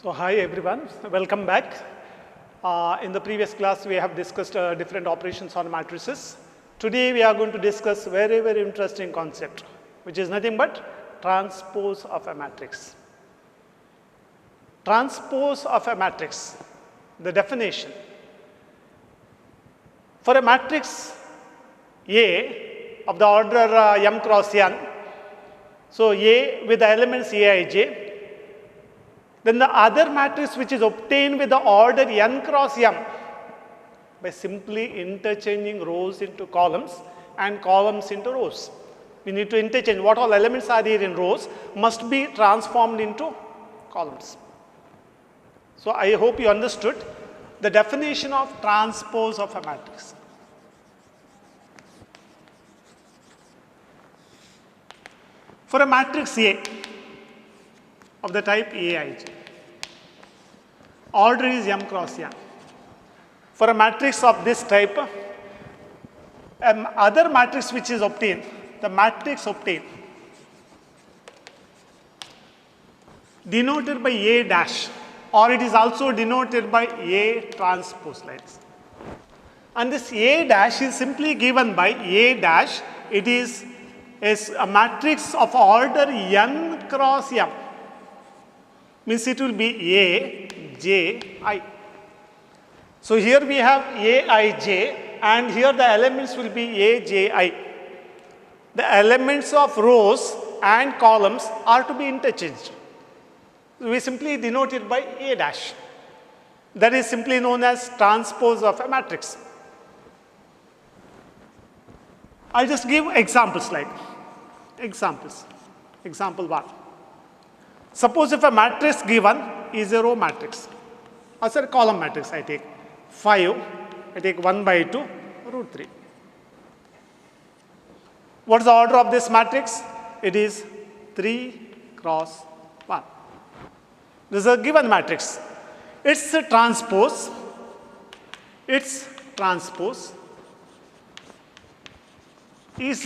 So hi everyone, welcome back. In the previous class we have discussed different operations on matrices. Today we are going to discuss very interesting concept which is nothing but transpose of a matrix. Transpose of a matrix, the definition. For a matrix A of the order m cross n, so A with the elements Aij, then the other matrix which is obtained with the order n cross m by simply interchanging rows into columns and columns into rows. We need to interchange what all elements are there in rows must be transformed into columns. So I hope you understood the definition of transpose of a matrix. For a matrix A of the type Aij, order is m cross n. For a matrix of this type, other matrix which is obtained, the matrix obtained, denoted by A dash, or it is also denoted by A transpose like this. And this A dash is simply given by A dash, it is a matrix of order n cross m. Means it will be A, J, I. So here we have A, I, J, and here the elements will be A, J, I. The elements of rows and columns are to be interchanged. We simply denote it by A dash. That is simply known as transpose of a matrix. I'll just give examples like examples. Example 1. Suppose if a matrix given is a row matrix, or sorry, column matrix, I take 5, I take 1 by 2, root 3. What is the order of this matrix? It is 3 cross 1. This is a given matrix. Its transpose is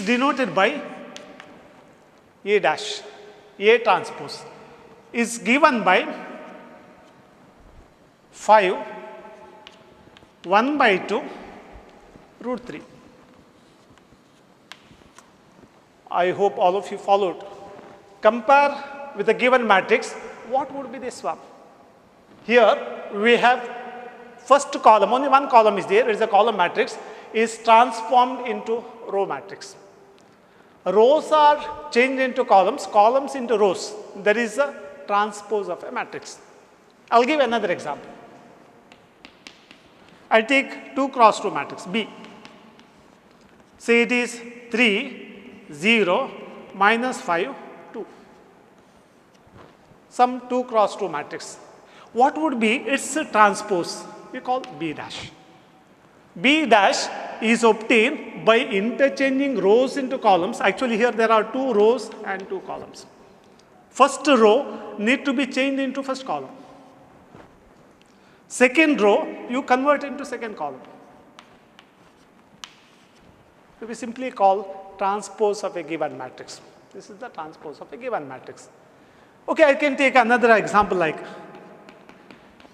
denoted by A dash, A transpose is given by 5, 1 by 2, root 3. I hope all of you followed. Compare with the given matrix, what would be this one? Here we have first column, only one column is there, it is a column matrix, is transformed into row matrix. Rows are changed into columns, columns into rows. There is a transpose of a matrix. I'll give another example. I take 2 cross 2 matrix B. Say it is 3, 0, minus 5, 2. Some 2 cross 2 matrix. What would be its transpose? We call B dash. B dash is obtained by interchanging rows into columns. Actually here there are 2 rows and 2 columns. First row need to be changed into first column. Second row you convert into second column. So we simply call transpose of a given matrix. This is the transpose of a given matrix. Okay, I can take another example like,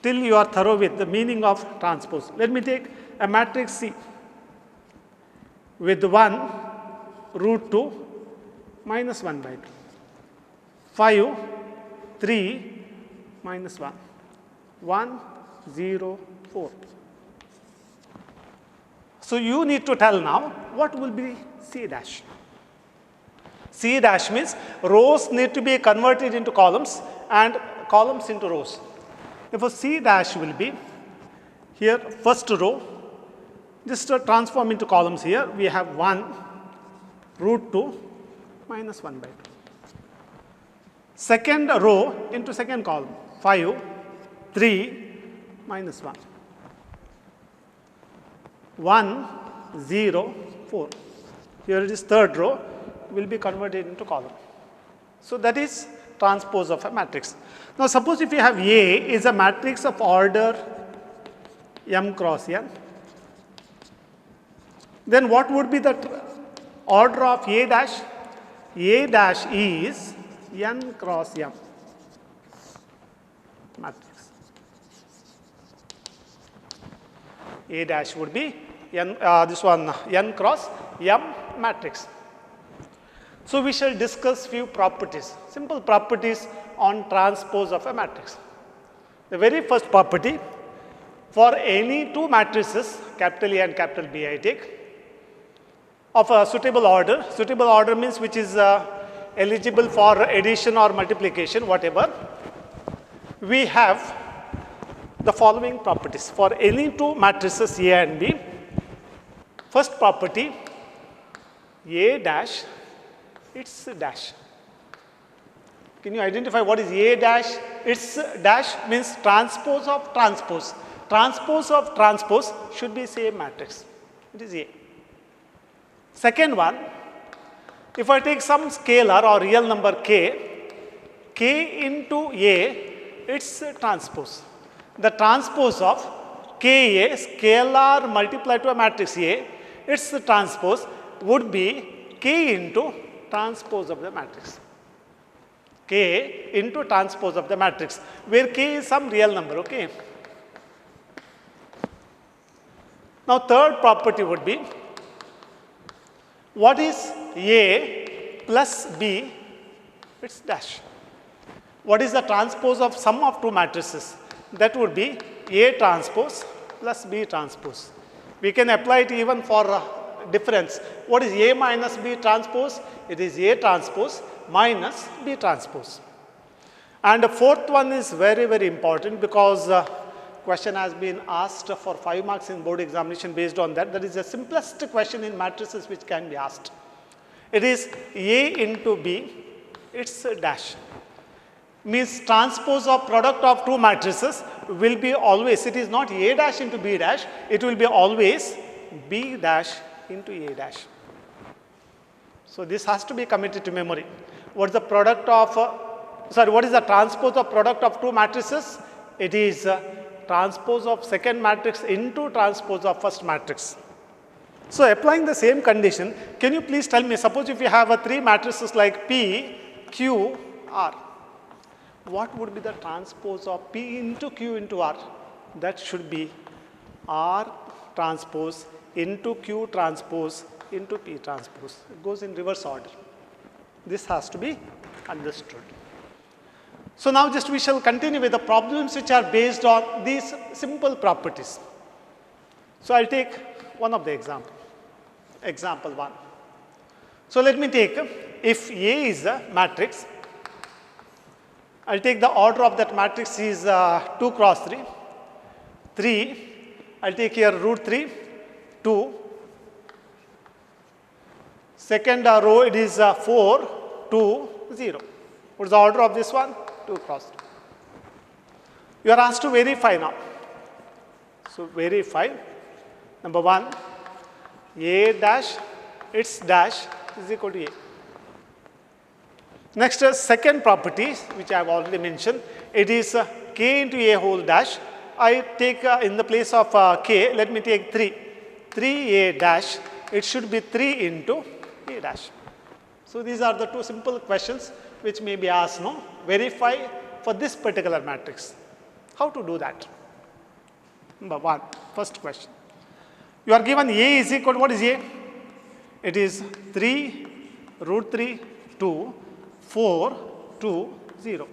till you are thorough with the meaning of transpose. Let me take a matrix C with 1, root 2, minus 1 by 2. 5, 3, minus 1. 1, 0, 4. So you need to tell now what will be C dash. C dash means rows need to be converted into columns and columns into rows. Therefore, C dash will be here first row, just to transform into columns here, we have 1, root 2, minus 1 by 2. Second row into second column, 5, 3, minus 1. 1, 0, 4. Here it is third row, will be converted into column. So that is transpose of a matrix. Now suppose if you have A is a matrix of order m cross n, then what would be the order of A dash? A dash is n cross m. matrix. A dash would be n, this one n cross m matrix. So we shall discuss few properties, simple properties on transpose of a matrix. The very first property, for any two matrices, capital A and capital B I take, of a suitable order means which is eligible for addition or multiplication, whatever, we have the following properties. For any two matrices A and B, first property, A dash, its dash. Can you identify what is A dash? Its dash means transpose of transpose. Transpose of transpose should be same matrix. It is A. Second one, if I take some scalar or real number k, k into A, its transpose. The transpose of Ka, scalar multiplied to a matrix A, its transpose would be K into transpose of the matrix. K into transpose of the matrix, where K is some real number, okay. Now third property would be, what is A plus B, its dash. What is the transpose of sum of two matrices? That would be A transpose plus B transpose. We can apply it even for difference. What is A minus B transpose? It is A transpose minus B transpose. And the fourth one is very, very important, because question has been asked for 5 marks in board examination based on that. That is the simplest question in matrices which can be asked. It is A into B, its dash. Means transpose of product of two matrices will be always, it is not A dash into B dash, it will be always B dash into A dash. So this has to be committed to memory. What is the product of, what is the transpose of product of two matrices? It is transpose of second matrix into transpose of first matrix. So applying the same condition, can you please tell me, suppose if you have a three matrices like P, Q, R, what would be the transpose of P into Q into R? That should be R transpose into Q transpose into P transpose. It goes in reverse order. This has to be understood. So now just we shall continue with the problems which are based on these simple properties. So I'll take one of the example. Example 1. So let me take, if A is a matrix, I'll take the order of that matrix is 2 cross 3. 3, I'll take here root 3, 2. Second row it is 4, 2, 0. What is the order of this one? 2 cross 3. You are asked to verify now. So verify. Number 1, A dash, its dash is equal to A. Next, second property, which I have already mentioned, it is K into A whole dash. I take in the place of K, let me take 3. 3A dash, it should be 3 into A dash. So these are the two simple questions which may be asked, no? Verify for this particular matrix. How to do that? Number 1, first question. You are given A is equal to, what is A? It is 3 root 3, 2, 4, 2, 0.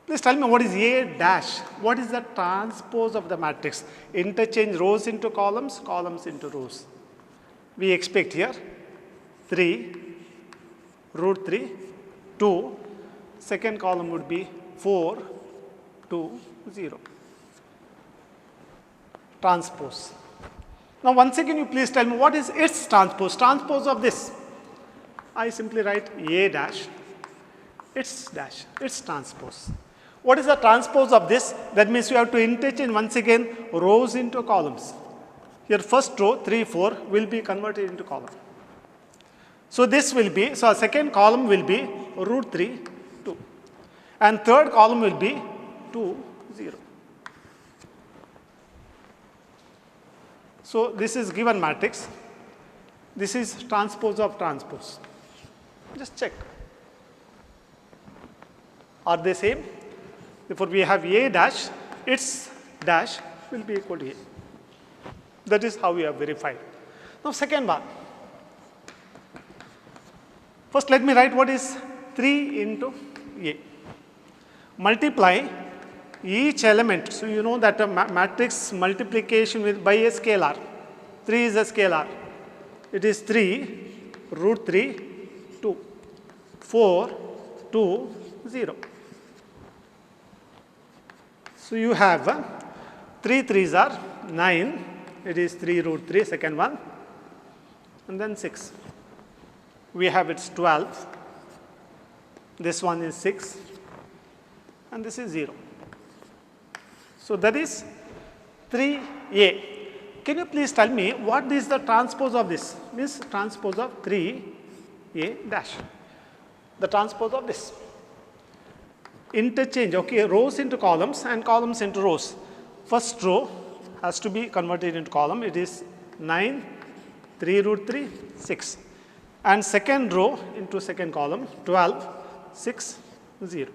Please tell me what is A dash? What is the transpose of the matrix? Interchange rows into columns, columns into rows. We expect here 3, root 3, 2, second column would be 4, 2, 0. Transpose. Now once again you please tell me what is its transpose? Transpose of this. I simply write A dash, its dash, its transpose. What is the transpose of this? That means you have to interchange once again rows into columns. Your first row 3, 4 will be converted into column. So this will be, so second column will be root 3, 2. And third column will be 2, 0. So this is given matrix. This is transpose of transpose. Just check. Are they same? Therefore, we have A dash, its dash will be equal to A. That is how we have verified. Now, second one. First, let me write what is 3 into A. Multiply each element. So, you know that a matrix multiplication by a scalar. 3 is a scalar. It is 3 root 3 2 4 2 0. So, you have 3 3s are 9. It is 3 root 3, second one, and then 6. We have it's 12. This one is 6, and this is 0. So, that is 3A. Can you please tell me what is the transpose of this? Means transpose of 3A dash. The transpose of this. Interchange, okay, rows into columns and columns into rows. First row has to be converted into column. It is 9, 3 root 3, 6. And second row into second column, 12, 6, 0.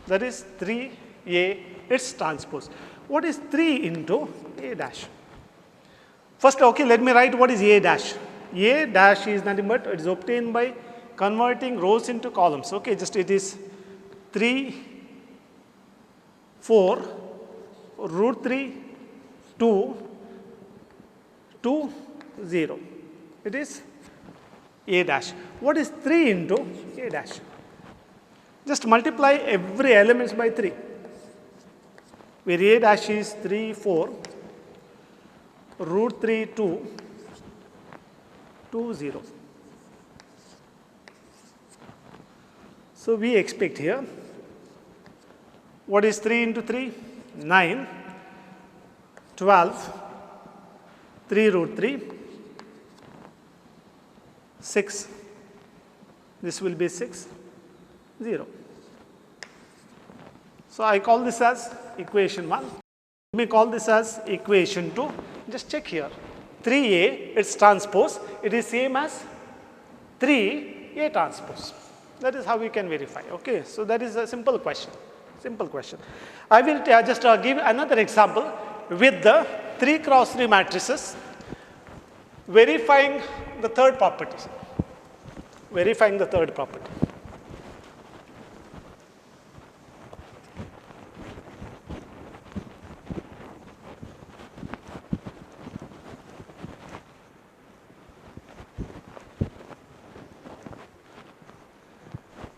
That is 3A, its transpose. What is 3 into A dash? First, okay, let me write what is A dash. A dash is nothing but it is obtained by converting rows into columns. Okay, just it is 3, 4, root 3, 2, 2, 0. It is A dash. What is 3 into A dash? Just multiply every element by 3. Where A dash is 3, 4, root 3, 2, 2, 0. So, we expect here, what is 3 into 3? 9, 12, 3 root 3, 6. This will be 6, 0. So, I call this as equation 1. Let me call this as equation 2. Just check here. 3A, its transpose, it is same as 3A transpose. That is how we can verify. Okay. So, that is a simple question. Simple question. I will just give another example with the 3 cross 3 matrices verifying the third property. Verifying the third property.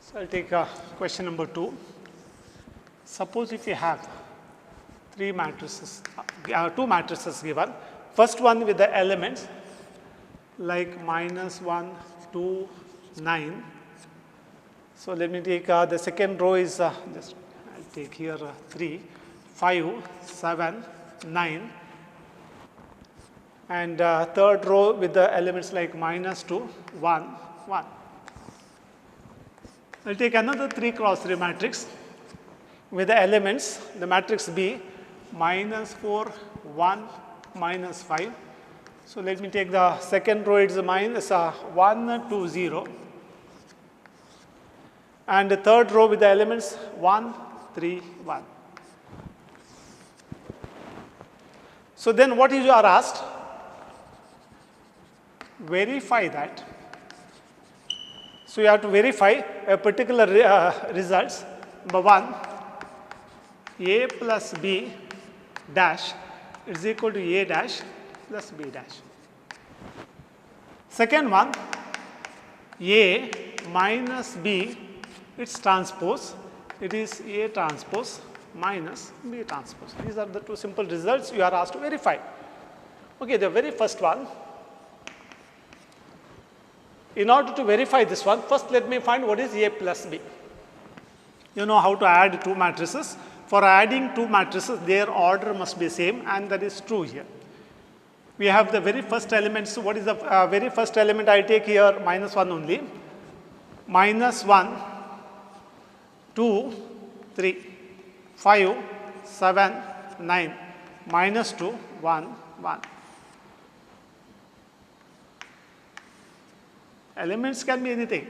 So, I will take question number 2. Suppose if you have 2 matrices given, first one with the elements like -1, 2, 9. So, let me take the second row is just I will take here 3, 5, 7, 9, and third row with the elements like -2, 1, 1. I will take another 3 cross 3 matrix with the elements, the matrix B, -4, 1, -5. So, let me take the second row, it is -1, 2, 0. And the third row with the elements 1, 3, 1. So, then what you are asked? Verify that. So, you have to verify a particular results. Number 1, A plus B dash is equal to A dash plus B dash. Second one, A minus B, its transpose, it is A transpose minus B transpose. These are the two simple results you are asked to verify. Okay, the very first one, in order to verify this one, first let me find what is A plus B. You know how to add 2 matrices. For adding 2 matrices, their order must be same, and that is true here. We have the very first element. So, what is the very first element? I take here -1 only. -1, 2, 3, 5, 7, 9, -2, 1, 1. Elements can be anything.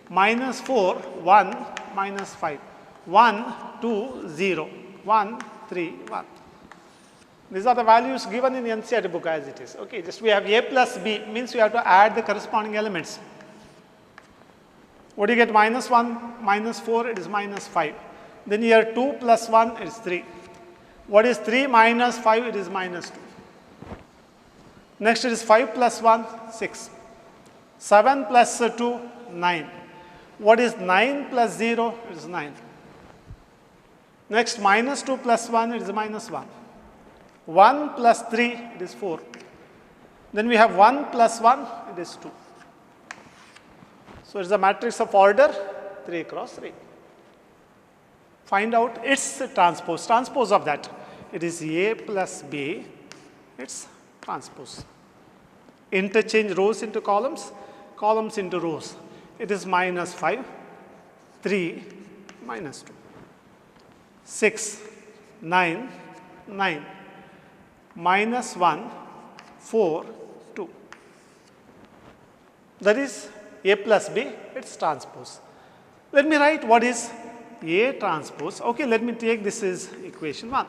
-4, 1, -5. 1, 2, 0, 1, 3, 1. These are the values given in the NCERT book as it is. Okay, just we have A plus B means we have to add the corresponding elements. What do you get? Minus 1, minus 4, it is minus 5. Then here 2 plus 1 is 3. What is 3 minus 5? It is minus 2. Next it is 5 plus 1, 6. 7 plus 2, 9. What is 9 plus 0? It is 9. Next minus 2 plus 1, it is minus 1. 1 plus 3, it is 4. Then we have 1 plus 1, it is 2. So it is a matrix of order 3 cross 3. Find out its transpose. Transpose of that. It is A plus B, its transpose. Interchange rows into columns, columns into rows. It is minus 5, 3, minus 2. 6, 9, 9. Minus 1, 4, 2. That is A plus B, its transpose. Let me write what is A transpose. Okay, let me take this is equation 1.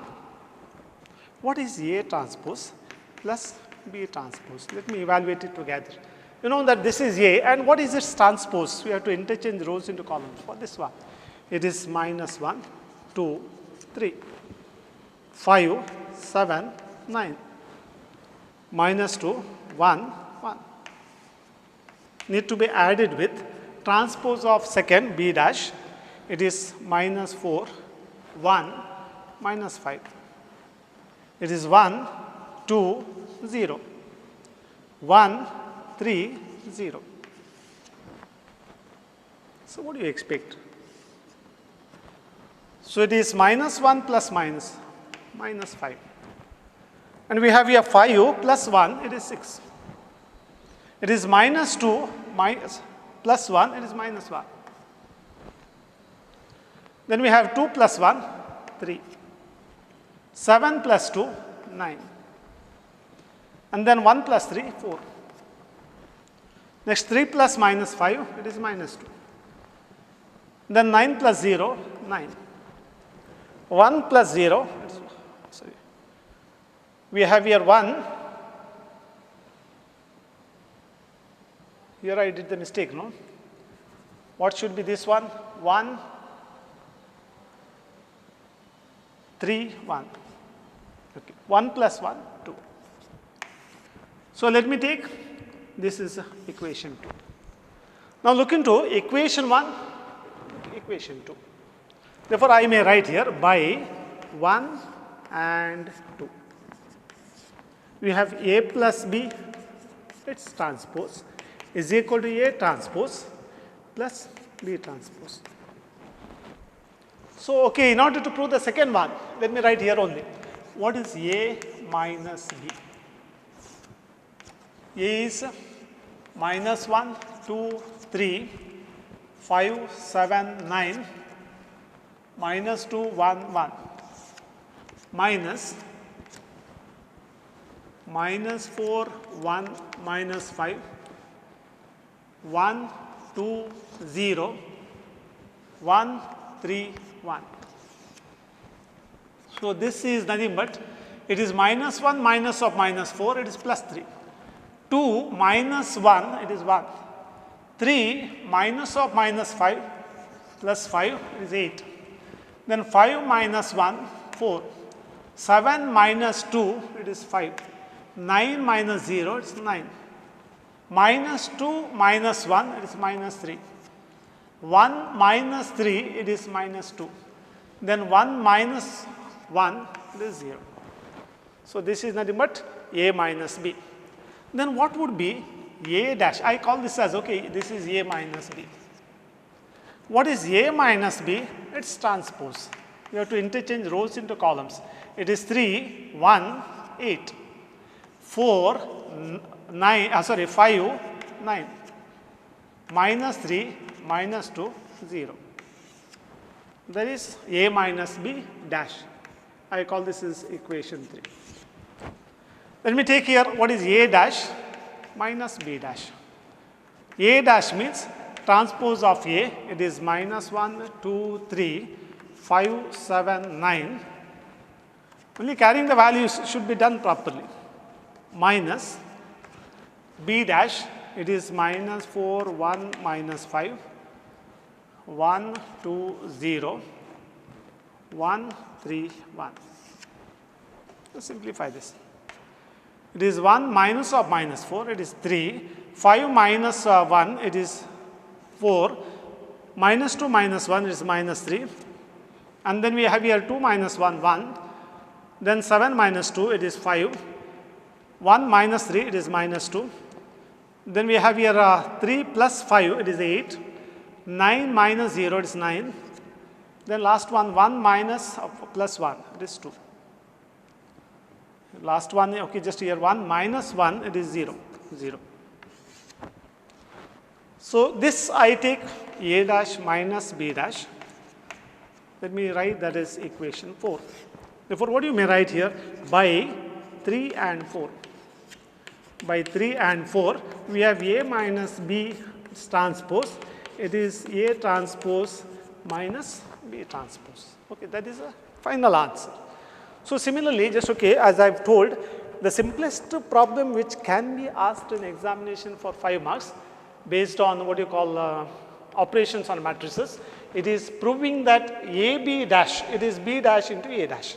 What is A transpose plus B transpose? Let me evaluate it together. You know that this is A, and what is its transpose? We have to interchange rows into columns for this one. It is minus 1, 2, 3, 5, 7, 9. Minus 2, 1, 1. Need to be added with transpose of second B dash. It is minus 4, 1, minus 5. It is 1, 2, 0. 1, 3, 0. So what do you expect? So it is minus 1 plus minus, minus 5. And we have here 5 plus 1, it is 6. It is minus 2 minus plus 1, it is minus 1. Then we have 2 plus 1, 3. 7 plus 2, 9. And then 1 plus 3, 4. Next 3 plus minus 5, it is minus 2. Then 9 plus 0, 9. 1 plus 0, sorry. We have here 1. Here I did the mistake, no? What should be this one? 1, 3, 1. Okay. 1 plus 1, 2. So let me take, this is equation 2. Now look into equation 1, equation 2. Therefore, I may write here by 1 and 2. We have A plus B, its transpose, is equal to A transpose plus B transpose. So, okay, in order to prove the second one, let me write here only. What is A minus B? A is minus 1, 2, 3, 5, 7, 9, minus 2, 1, 1, minus 4, 1, minus 5, 1, 2, 0, 1, 3, 1. So this is nothing but it is minus 1 minus of minus 4, it is plus 3. 2 minus 1, it is 1. 3 minus of minus 5 plus 5 is 8. Then 5 minus 1, 4. 7 minus 2, it is 5. 9 minus 0, it is 9. Minus 2 minus 1, it is minus 3. 1 minus 3, it is minus 2. Then 1 minus 1, it is 0. So this is nothing but A minus B. Then what would be A dash? I call this as, okay, this is A minus B. What is A minus B? It's transpose. You have to interchange rows into columns. It is 3, 1, 8. 4, 9, 5, 9. Minus 3, minus 2, 0. That is A minus B dash. I call this is equation 3. Let me take here what is A dash minus B dash. A dash means transpose of A, it is minus 1, 2, 3, 5, 7, 9. Only carrying the values should be done properly. Minus b dash, it is minus 4, 1, minus 5, 1, 2, 0, 1, 3, 1. Let's simplify this. It is 1 minus of minus 4, it is 3. 5 minus 1, it is 4. Minus 2 minus 1 is minus 3. And then we have here 2 minus 1, 1. Then 7 minus 2, it is 5. 1 minus 3, it is minus 2. Then we have here 3 plus 5, it is 8. 9 minus 0, it is 9. Then last one, 1 minus plus 1, it is 2. Last one, okay, just here 1 minus 1, it is 0, 0. So this I take a dash minus b dash. Let me write that is equation 4. Therefore, what you may write here? By 3 and 4. By 3 and 4, we have a minus b transpose. It is a transpose minus b transpose. Okay, that is a final answer. So similarly, just okay, as I have told, the simplest problem which can be asked in examination for 5 marks based on what you call operations on matrices, it is proving that AB dash, it is B dash into A dash.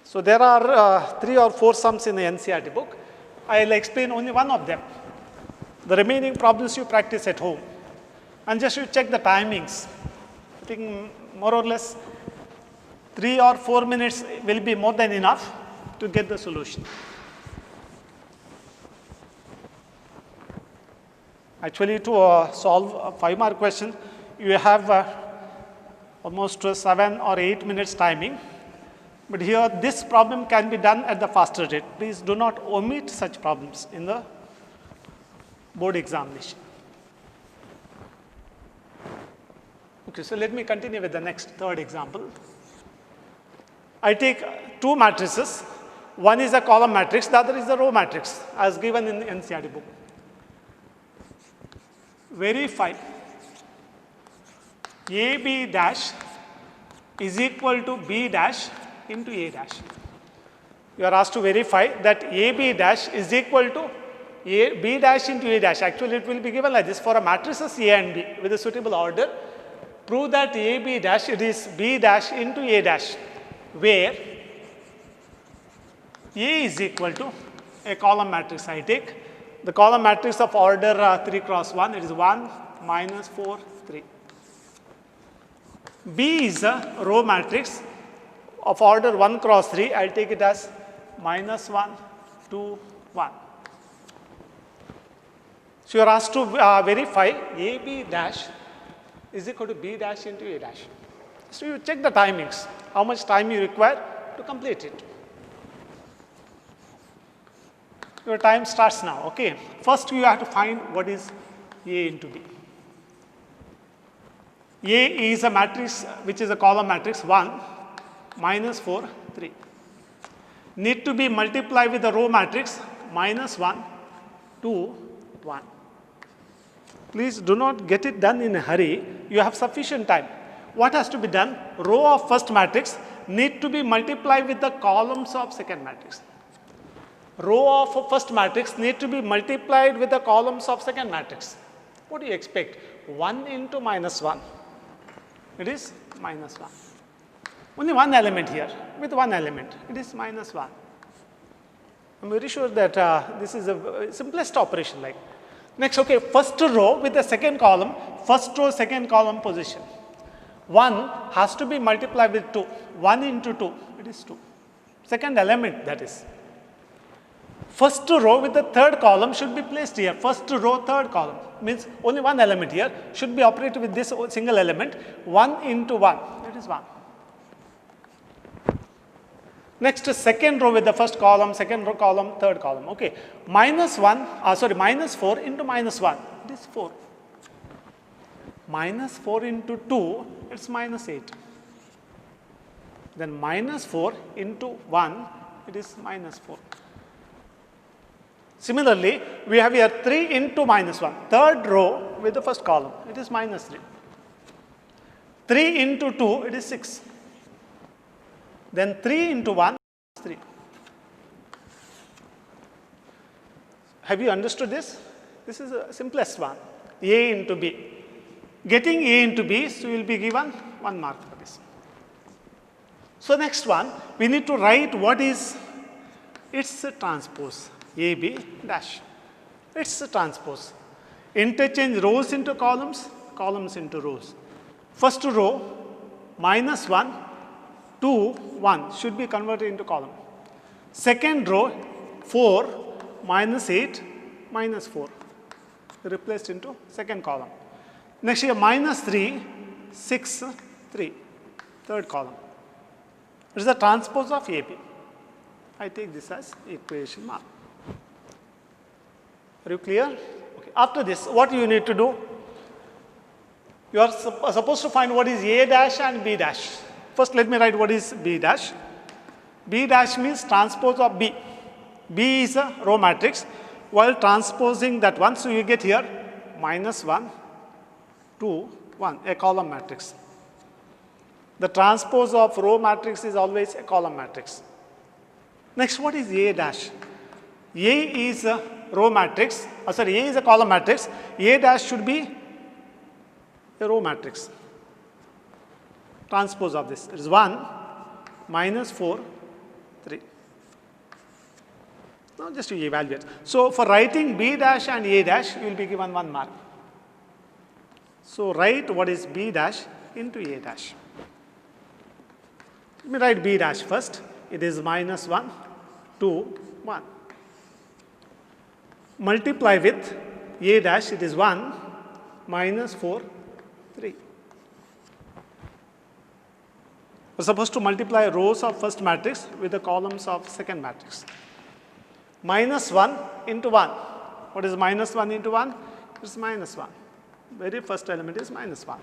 So there are 3 or 4 sums in the NCERT book. I will explain only one of them. The remaining problems you practice at home. And just you check the timings. I think more or less 3 or 4 minutes will be more than enough to get the solution. Actually, to solve a 5-mark question, you have almost 7 or 8 minutes timing. But here, this problem can be done at the faster rate. Please do not omit such problems in the board examination. Okay, so let me continue with the next third example. I take 2 matrices. One is a column matrix, the other is a row matrix, as given in the NCERT book. Verify AB dash is equal to B dash into A dash. You are asked to verify that AB dash is equal to B dash into A dash. Actually, it will be given like this for a matrices A and B with a suitable order. Prove that AB dash, it is B dash into A dash, where A is equal to a column matrix I take. The column matrix of order 3 cross 1, it is 1, minus 4, 3. B is a row matrix of order 1 cross 3, I will take it as minus 1, 2, 1. So you are asked to verify AB dash is equal to B dash into A dash. So you check the timings, how much time you require to complete it. Your time starts now, okay. First you have to find what is A into B. A is a matrix which is a column matrix 1, minus 4, 3. Need to be multiplied with the row matrix minus 1, 2, 1. Please do not get it done in a hurry. You have sufficient time. What has to be done? Row of first matrix need to be multiplied with the columns of second matrix. Row of first matrix need to be multiplied with the columns of second matrix. What do you expect? 1 into minus 1. It is minus 1. Only one element here. With one element, it is minus 1. I'm very sure that this is a simplest operation like. Next, okay, first row with the second column, first row, second column position. 1 has to be multiplied with 2. 1 into 2, it is 2. Second element, that is. First row with the third column should be placed here. First row, third column. Means only one element here should be operated with this single element. 1 into 1, it is 1. Next, second row with the first column, second row column, third column. Okay. Minus 4 into minus 1, it is 4. Minus 4 into 2, it's minus 8. Then minus 4 into 1, it is minus 4. Similarly, we have here 3 into minus 1, third row with the first column, it is minus 3. 3 into 2, it is 6. Then 3 into 1 is 3. Have you understood this? This is the simplest one, A into B. Getting A into B, so you will be given 1 mark for this. So next one, we need to write what is its transpose, AB dash. Its transpose. Interchange rows into columns, columns into rows. First row, minus 1, 2, 1 should be converted into column. Second row, 4, minus 8, minus 4 replaced into second column. Next here, minus 3, 6, 3, third column. It is the transpose of AB. I take this as equation mark. Are you clear? Okay. After this, what you need to do? You are supposed to find what is A dash and B dash. First, let me write what is B dash. B dash means transpose of B. B is a row matrix. While transposing that one, so you get here minus 1, 2, 1, a column matrix. The transpose of row matrix is always a column matrix. Next, what is A dash? A is a row matrix, A is a column matrix. A dash should be a row matrix. Transpose of this is 1, minus 4, 3. Now just to evaluate. So for writing B dash and A dash, you will be given 1 mark. So write what is B dash into A dash. Let me write B dash first. It is minus 1, 2, 1. Multiply with A dash, it is 1, minus 4, 3. We're supposed to multiply rows of first matrix with the columns of second matrix. Minus 1 into 1. What is minus 1 into 1? It's minus 1. Very first element is minus 1.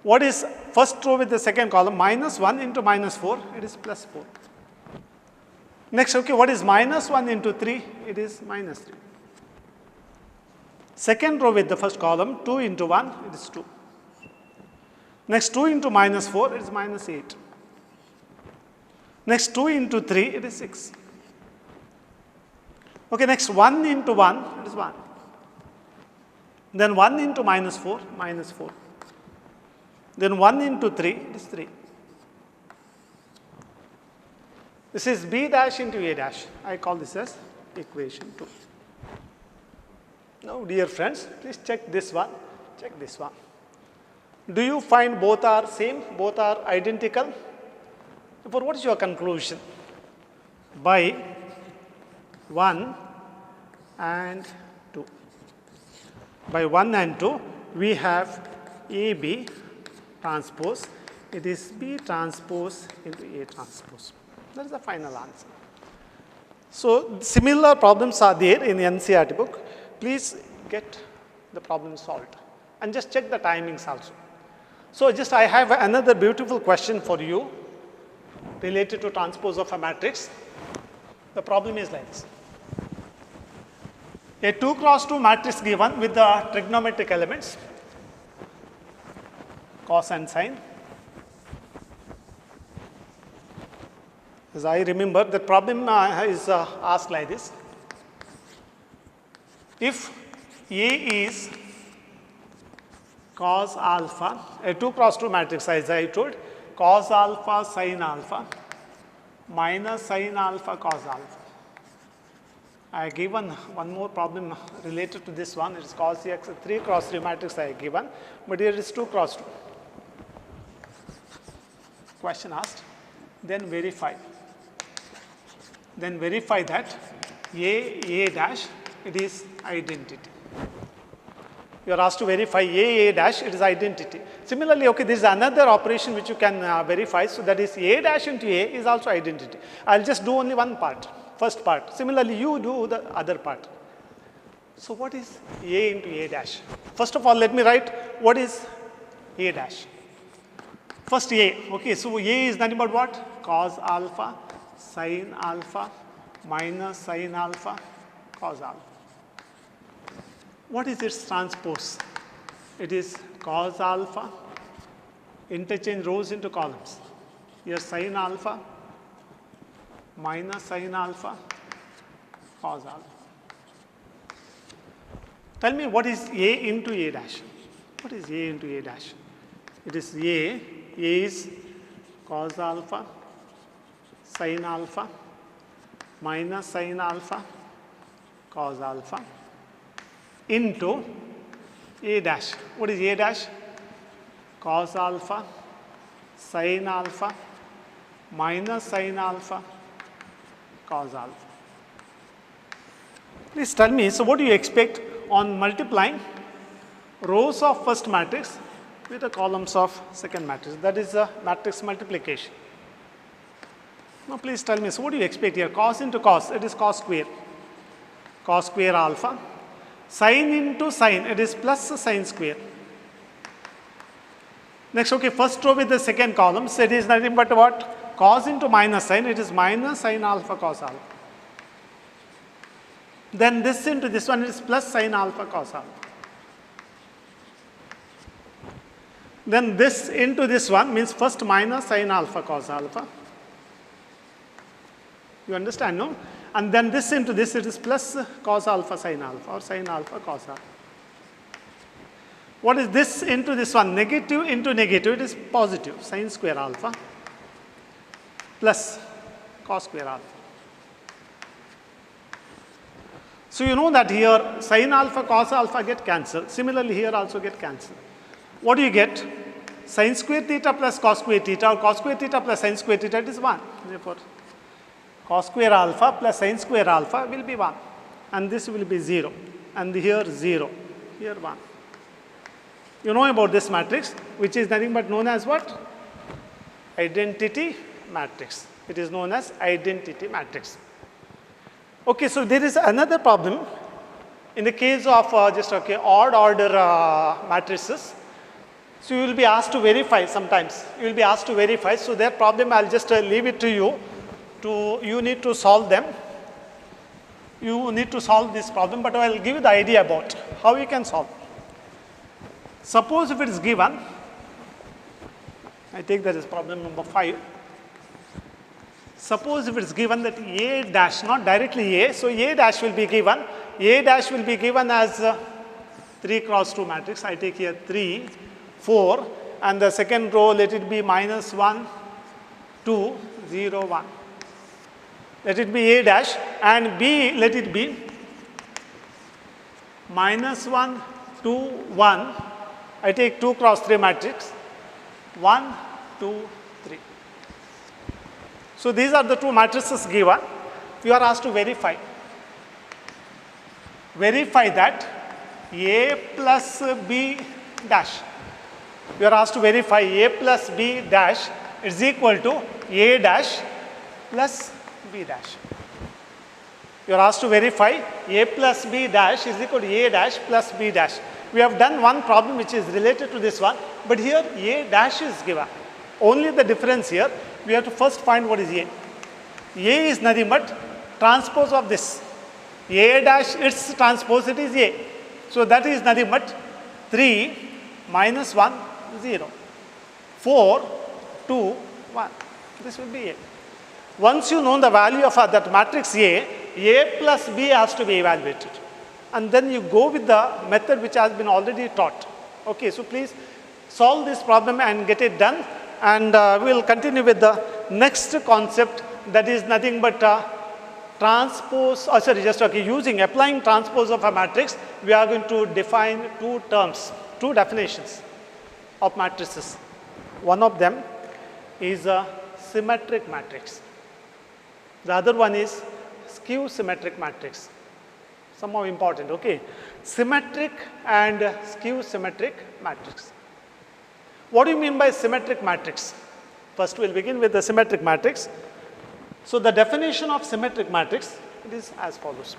What is first row with the second column? Minus 1 into minus 4, it is plus 4. Next, okay, what is minus 1 into 3? It is minus 3. Second row with the first column, 2 into 1, it is 2. Next, 2 into minus 4, it is minus 8. Next, 2 into 3, it is 6. Okay, next 1 into 1, it is 1. Then 1 into minus 4, minus 4. Then 1 into 3, it is 3. This is B dash into A dash. I call this as equation 2. Now, dear friends, please check this one, check this one. Do you find both are same, both are identical? Therefore, what is your conclusion? By 1 and 2. By 1 and 2, we have AB transpose. It is B transpose into A transpose. That is the final answer. So, similar problems are there in the NCERT book. Please get the problem solved and just check the timings also. So, just I have another beautiful question for you related to transpose of a matrix. The problem is like this. A 2 cross 2 matrix given with the trigonometric elements, cos and sine. As I remember, the problem is asked like this. If A is cos alpha, a 2 cross 2 matrix as I told, cos alpha sin alpha minus sin alpha cos alpha. I have given one more problem related to this one. It is cos X, 3 cross 3 matrix I have given, but here it is 2 cross 2. Question asked, then verify. Then verify that A dash, it is identity. You are asked to verify A dash, it is identity. Similarly, okay, this is another operation which you can verify. So that is A dash into A is also identity. I will just do only one part, first part. Similarly, you do the other part. So what is A into A dash? First of all, let me write what is A dash. First A, okay, so A is nothing but what? Cos alpha, sin alpha, minus sin alpha, cos alpha. What is its transpose? It is cos alpha, interchange rows into columns. Here sin alpha minus sin alpha cos alpha. Tell me what is A into A dash? What is A into A dash? It is A is cos alpha sin alpha minus sin alpha cos alpha into A dash. What is A dash? Cos alpha sin alpha minus sin alpha cos alpha. Please tell me, so what do you expect on multiplying rows of first matrix with the columns of second matrix? That is the matrix multiplication. Now please tell me, so what do you expect here? Cos into cos, it is cos square alpha. Sin into sin, it is plus sin square. Next, okay, first row with the second column, so it is nothing but what? Cos into minus sin, it is minus sin alpha cos alpha. Then this into this one is plus sin alpha cos alpha. Then this into this one means first minus sin alpha cos alpha. You understand, no? And then this into this, it is plus cos alpha sin alpha or sin alpha cos alpha. What is this into this one? Negative into negative, it is positive sin square alpha plus cos square alpha. So you know that here sin alpha cos alpha get cancelled. Similarly here also get cancelled. What do you get? Sin square theta plus cos square theta or cos square theta plus sin square theta, it is 1. Therefore cos square alpha plus sin square alpha will be 1 and this will be 0 and here 0, here 1. You know about this matrix, which is nothing but known as what? Identity matrix. It is known as identity matrix. Okay, so there is another problem in the case of odd order matrices. So you will be asked to verify sometimes. You will be asked to verify. So that problem I will just leave it to you. You need to solve them. You need to solve this problem, but I will give you the idea about how you can solve. Suppose if it is given, I take that as problem number 5. Suppose if it is given that A dash, not directly A, so A dash will be given. A dash will be given as 3 cross 2 matrix. I take here 3, 4, and the second row let it be minus 1, 2, 0, 1. Let it be A dash, and B let it be minus 1, 2, 1. I take 2 cross 3 matrix, 1, 2, 3. So these are the two matrices given. You are asked to verify. Verify that A plus B dash. You are asked to verify A plus B dash is equal to A dash plus B dash. You are asked to verify A plus B dash is equal to A dash plus B dash. We have done one problem which is related to this one, but here A dash is given. Only the difference here, we have to first find what is A. A is nothing but transpose of this. A dash, its transpose, it is A. So that is nothing but 3 minus 1, 0. 4, 2, 1. This will be A. Once you know the value of that matrix A plus B has to be evaluated. And then you go with the method which has been already taught. Okay, so please solve this problem and get it done. And we will continue with the next concept, that is nothing but transpose, applying transpose of a matrix, we are going to define two terms, two definitions of matrices. One of them is a symmetric matrix. The other one is skew symmetric matrix. Somehow important, okay. Symmetric and skew symmetric matrix. What do you mean by symmetric matrix? First we'll begin with the symmetric matrix. So the definition of symmetric matrix, it is as follows.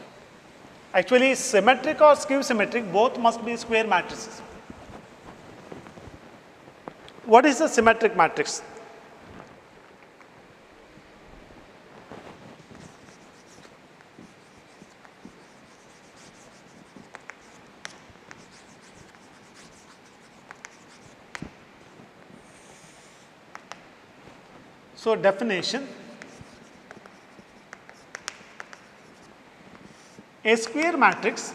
Actually symmetric or skew symmetric, both must be square matrices. What is a symmetric matrix? So, definition, a square matrix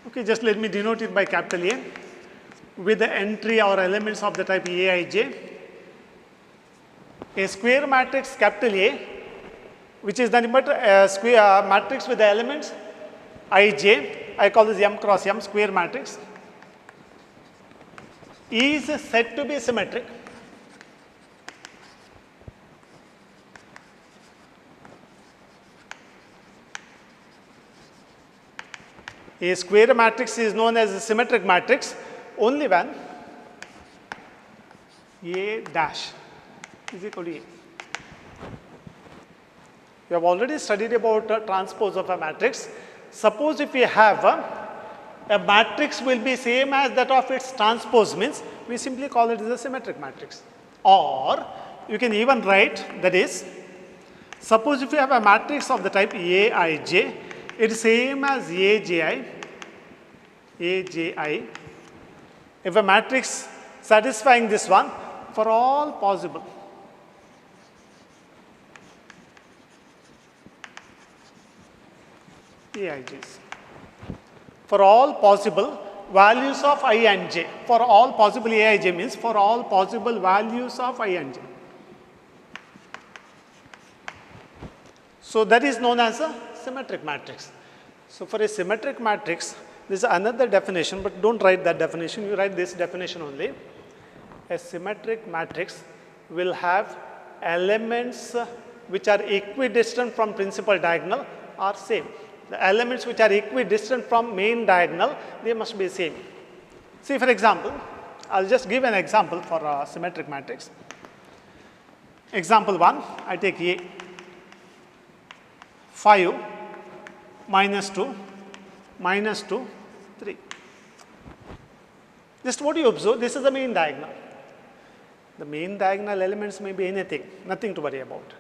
okay, just let me denote it by capital A with the entry or elements of the type Aij. A square matrix capital A, which is nothing but a square matrix with the elements Ij, I call this M cross M square matrix, is said to be symmetric a square matrix is known as a symmetric matrix only when A dash is equal to A. We have already studied about transpose of a matrix. Suppose if we have a matrix will be same as that of its transpose, means we simply call it as a symmetric matrix. Or you can even write, that is, suppose if you have a matrix of the type Aij, it is same as Aji. If a matrix satisfying this one for all possible Aij's, for all possible values of I and j, for all possible Aij means for all possible values of I and j. So, that is known as a symmetric matrix. So, for a symmetric matrix, this is another definition, but do not write that definition, you write this definition only. A symmetric matrix will have elements which are equidistant from principal diagonal are same. The elements which are equidistant from main diagonal, they must be same. See, for example, I will just give an example for a symmetric matrix. Example 1, I take A, 5, minus 2, minus 2, 3. Just what you observe, this is the main diagonal. The main diagonal elements may be anything, nothing to worry about.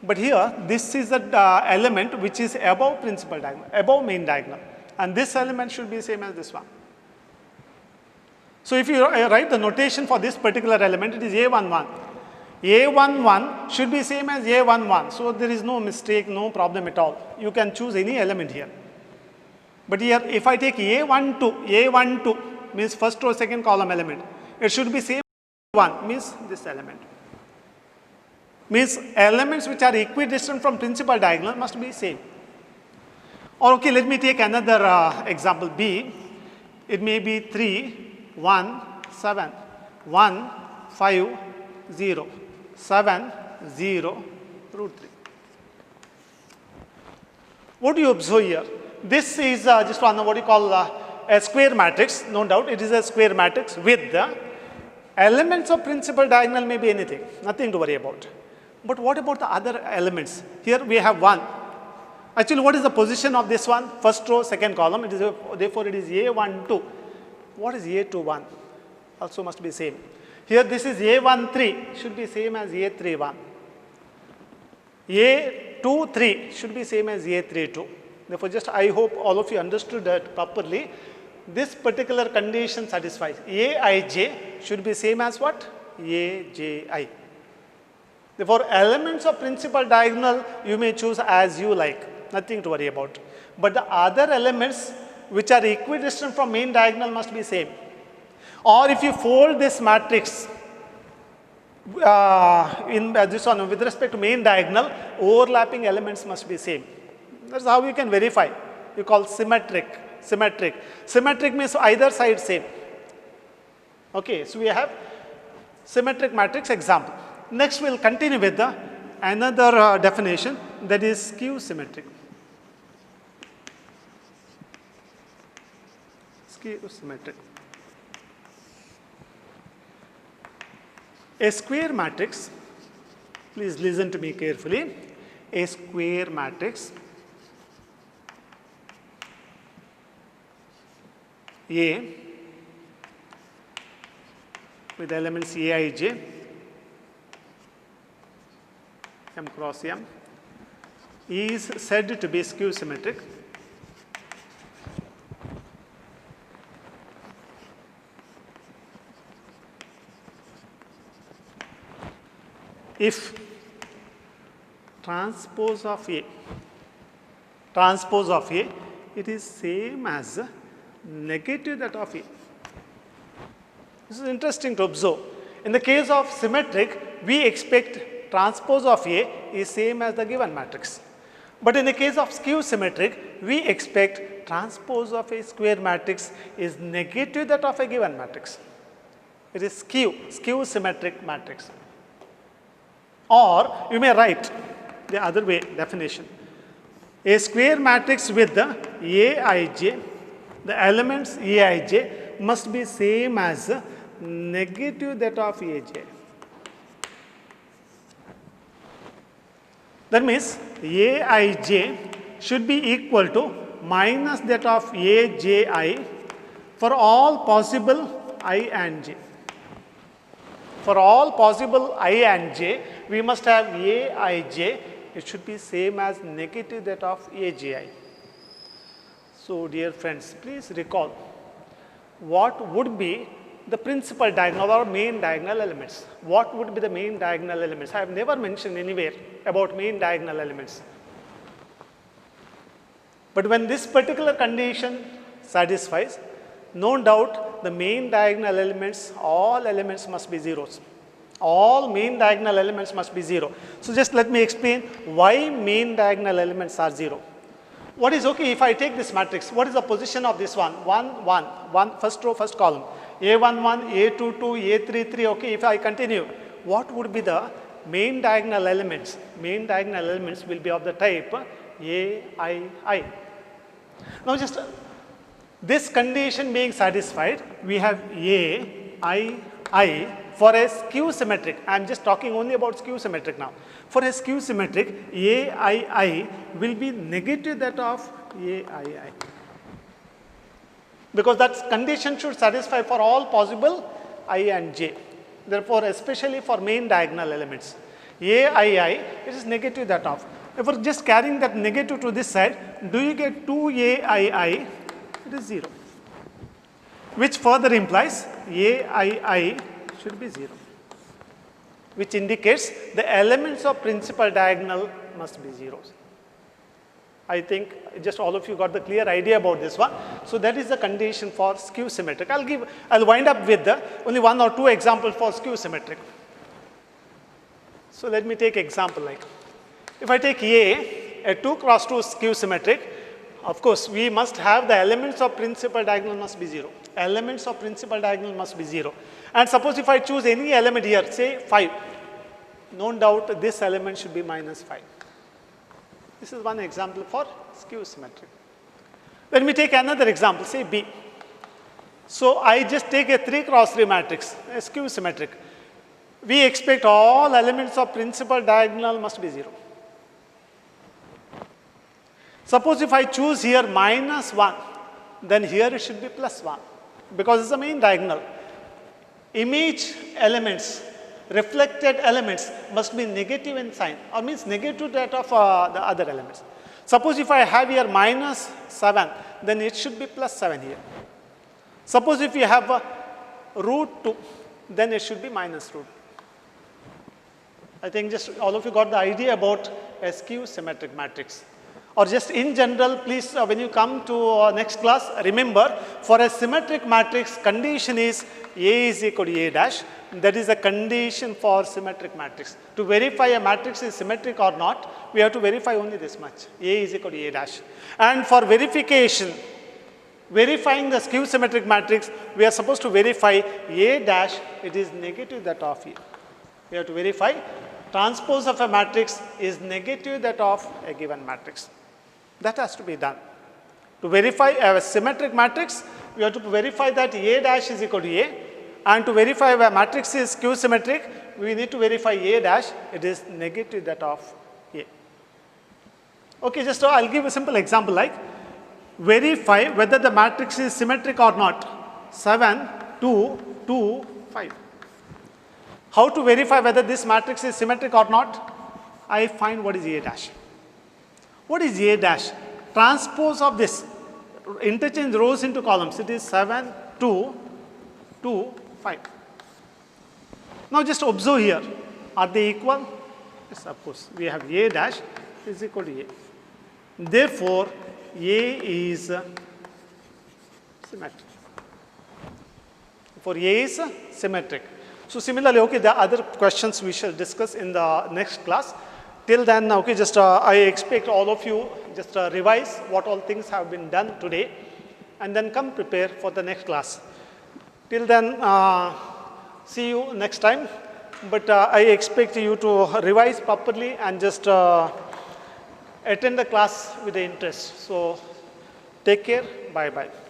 But here, this is the element which is above principal diagonal, above main diagonal, and this element should be same as this one. So, if you write the notation for this particular element, it is A11. A11 should be same as A11. So, there is no mistake, no problem at all. You can choose any element here. But here, if I take A12 means first row second column element, it should be same as A1 means this element. Means elements which are equidistant from principal diagonal must be same. Or okay, let me take another example B. It may be 3, 1, 7, 1, 5, 0, 7, 0, root 3. What do you observe here? This is just one what you call a square matrix, no doubt it is a square matrix with the elements of principal diagonal may be anything, nothing to worry about. But what about the other elements? Here we have 1. Actually, what is the position of this one? First row, second column, it is therefore it is A12. What is A21? Also must be same. Here this is A13, should be same as A31. A23 should be same as A32. Therefore, just I hope all of you understood that properly. This particular condition satisfies. Aij should be same as what? Aji. Therefore, elements of principal diagonal you may choose as you like, nothing to worry about. But the other elements which are equidistant from main diagonal must be same. Or if you fold this matrix in this one with respect to main diagonal, overlapping elements must be same. That is how you can verify. You call symmetric. Symmetric means either side same. Okay, so we have symmetric matrix example. Next, we will continue with another definition, that is skew symmetric. Skew symmetric. A square matrix, please listen to me carefully. A square matrix A with elements Aij, M cross M, is said to be skew symmetric if transpose of A, it is same as negative that of A. This is interesting to observe. In the case of symmetric, we expect transpose of A is same as the given matrix. But in the case of skew symmetric, we expect transpose of a square matrix is negative that of a given matrix. It is skew symmetric matrix. Or you may write the other way definition. A square matrix with the Aij, the elements Aij must be same as negative that of Aj. That means Aij should be equal to minus that of Aji for all possible I and j. For all possible I and j, we must have Aij, it should be same as negative that of Aji. So dear friends, please recall what would be the principal diagonal or main diagonal elements. What would be the main diagonal elements? I have never mentioned anywhere about main diagonal elements. But when this particular condition satisfies, no doubt the main diagonal elements, all elements must be zeros. All main diagonal elements must be 0. So just let me explain why main diagonal elements are 0. What is okay if I take this matrix? What is the position of this one? 1, 1, 1, first row, first column. A11, A22, A33, okay, if I continue, what would be the main diagonal elements? Main diagonal elements will be of the type Ai. Now just this condition being satisfied, we have Ai for a skew symmetric. I am just talking only about skew symmetric now. For a skew symmetric, Ai will be negative that of Aii. Because that condition should satisfy for all possible I and j. Therefore, especially for main diagonal elements, Aii, it is negative that of. If we are just carrying that negative to this side, do you get 2Aii? It is 0. Which further implies Aii should be 0. Which indicates the elements of principal diagonal must be zeros. I think just all of you got the clear idea about this one. So that is the condition for skew symmetric. I'll wind up with only 1 or 2 examples for skew symmetric. So let me take example like, if I take a 2 cross 2 skew symmetric, of course we must have the elements of principal diagonal must be 0. Elements of principal diagonal must be 0. And suppose if I choose any element here, say 5, no doubt this element should be minus 5. This is one example for skew symmetric. Let me take another example, say B. So I just take a 3 cross 3 matrix, a skew symmetric. We expect all elements of principal diagonal must be 0. Suppose if I choose here minus 1, then here it should be plus 1, because it's the main diagonal. Image elements, reflected elements must be negative in sign, or means negative that of the other elements. Suppose if I have here minus 7, then it should be plus 7 here. Suppose if you have root 2, then it should be minus root. I think just all of you got the idea about a skew symmetric matrix. Or just in general, please, when you come to next class, remember for a symmetric matrix, condition is A is equal to A dash. That is a condition for symmetric matrix. To verify a matrix is symmetric or not, we have to verify only this much. A is equal to A dash. And for verification, verifying the skew symmetric matrix, we are supposed to verify A dash, it is negative that of A. We have to verify transpose of a matrix is negative that of a given matrix. That has to be done. To verify a symmetric matrix, we have to verify that A dash is equal to A. And to verify a matrix is skew symmetric, we need to verify A dash, it is negative that of A. Okay, just so I'll give a simple example like, verify whether the matrix is symmetric or not. 7, 2, 2, 5. How to verify whether this matrix is symmetric or not? I find what is A dash. What is A dash? Transpose of this, interchange rows into columns. It is 7, 2, 2, 5. Now just observe here. Are they equal? Yes, of course. We have A dash is equal to A. Therefore, A is symmetric. For A is symmetric. So similarly, okay, the other questions we shall discuss in the next class. Till then, okay, just I expect all of you just revise what all things have been done today, and then come prepare for the next class. Till then, see you next time. But I expect you to revise properly and just attend the class with the interest. So take care. Bye bye.